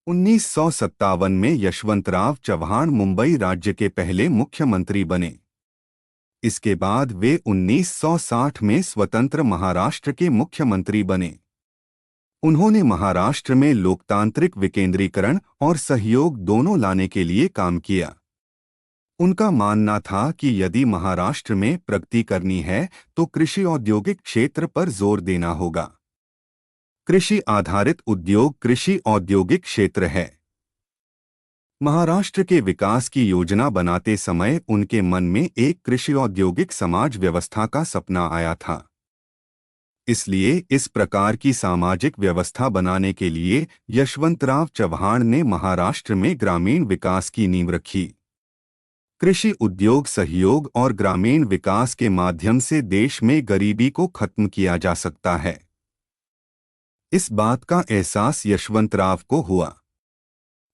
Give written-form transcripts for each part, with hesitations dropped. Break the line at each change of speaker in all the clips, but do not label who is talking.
1957 में यशवंतराव चव्हाण मुंबई राज्य के पहले मुख्यमंत्री बने। इसके बाद वे 1960 में स्वतंत्र महाराष्ट्र के मुख्यमंत्री बने। उन्होंने महाराष्ट्र में लोकतांत्रिक विकेंद्रीकरण और सहयोग दोनों लाने के लिए काम किया। उनका मानना था कि यदि महाराष्ट्र में प्रगति करनी है तो कृषि औद्योगिक क्षेत्र पर जोर देना होगा। कृषि आधारित उद्योग कृषि औद्योगिक क्षेत्र है। महाराष्ट्र के विकास की योजना बनाते समय उनके मन में एक कृषि औद्योगिक समाज व्यवस्था का सपना आया था। इसलिए इस प्रकार की सामाजिक व्यवस्था बनाने के लिए यशवंतराव चव्हाण ने महाराष्ट्र में ग्रामीण विकास की नींव रखी। कृषि उद्योग सहयोग और ग्रामीण विकास के माध्यम से देश में गरीबी को खत्म किया जा सकता है। इस बात का एहसास यशवंतराव को हुआ।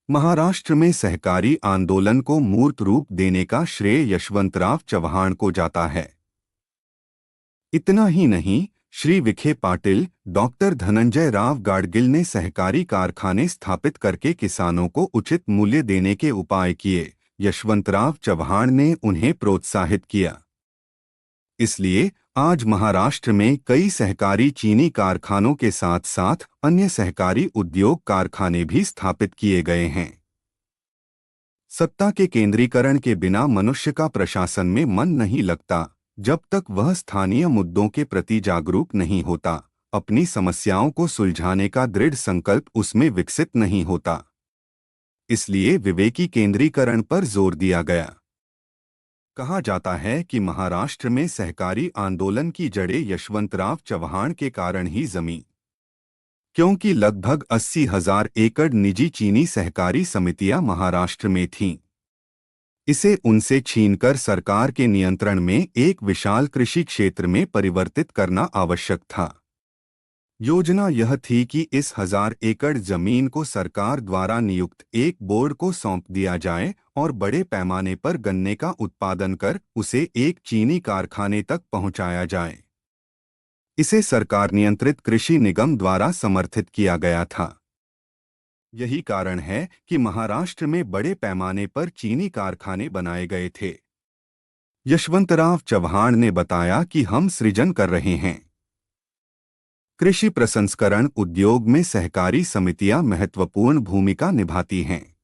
महाराष्ट्र में सहकारी आंदोलन को मूर्त रूप देने का श्रेय यशवंतराव चव्हाण को जाता है। इतना ही नहीं, श्री विखे पाटिल, डॉक्टर धनंजय राव गाडगिल ने सहकारी कारखाने स्थापित करके किसानों को उचित मूल्य देने के उपाय किए। यशवंतराव चव्हाण ने उन्हें प्रोत्साहित किया। इसलिए आज महाराष्ट्र में कई सहकारी चीनी कारखानों के साथ साथ अन्य सहकारी उद्योग कारखाने भी स्थापित किए गए हैं। सत्ता के केंद्रीकरण के बिना मनुष्य का प्रशासन में मन नहीं लगता जब तक वह स्थानीय मुद्दों के प्रति जागरूक नहीं होता, अपनी समस्याओं को सुलझाने का दृढ़ संकल्प उसमें विकसित नहीं होता। इसलिए विवेकी केंद्रीकरण पर जोर दिया गया। कहा जाता है कि महाराष्ट्र में सहकारी आंदोलन की जड़ें यशवंतराव चव्हाण के कारण ही जमी, क्योंकि लगभग 80,000 एकड़ निजी चीनी सहकारी समितियां महाराष्ट्र में थीं। इसे उनसे छीनकर सरकार के नियंत्रण में एक विशाल कृषि क्षेत्र में परिवर्तित करना आवश्यक था। योजना यह थी कि इस 1000 एकड़ जमीन को सरकार द्वारा नियुक्त एक बोर्ड को सौंप दिया जाए और बड़े पैमाने पर गन्ने का उत्पादन कर उसे एक चीनी कारखाने तक पहुंचाया जाए। इसे सरकार नियंत्रित कृषि निगम द्वारा समर्थित किया गया था। यही कारण है कि महाराष्ट्र में बड़े पैमाने पर चीनी कारखाने बनाए गए थे। यशवंतराव चव्हाण ने बताया कि हम सृजन कर रहे हैं। कृषि प्रसंस्करण उद्योग में सहकारी समितियां महत्वपूर्ण भूमिका निभाती हैं।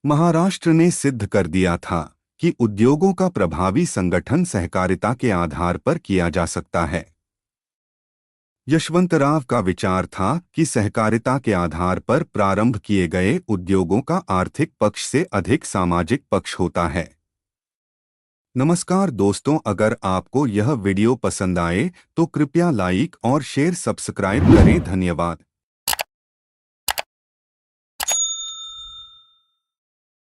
महाराष्ट्र ने सिद्ध कर दिया था कि उद्योगों का प्रभावी संगठन सहकारिता के आधार पर किया जा सकता है। यशवंतराव का विचार था कि सहकारिता के आधार पर प्रारंभ किए गए उद्योगों का आर्थिक पक्ष से अधिक सामाजिक पक्ष होता है। नमस्कार दोस्तों, अगर आपको यह वीडियो पसंद आए तो कृपया लाइक और शेयर सब्सक्राइब करें। धन्यवाद।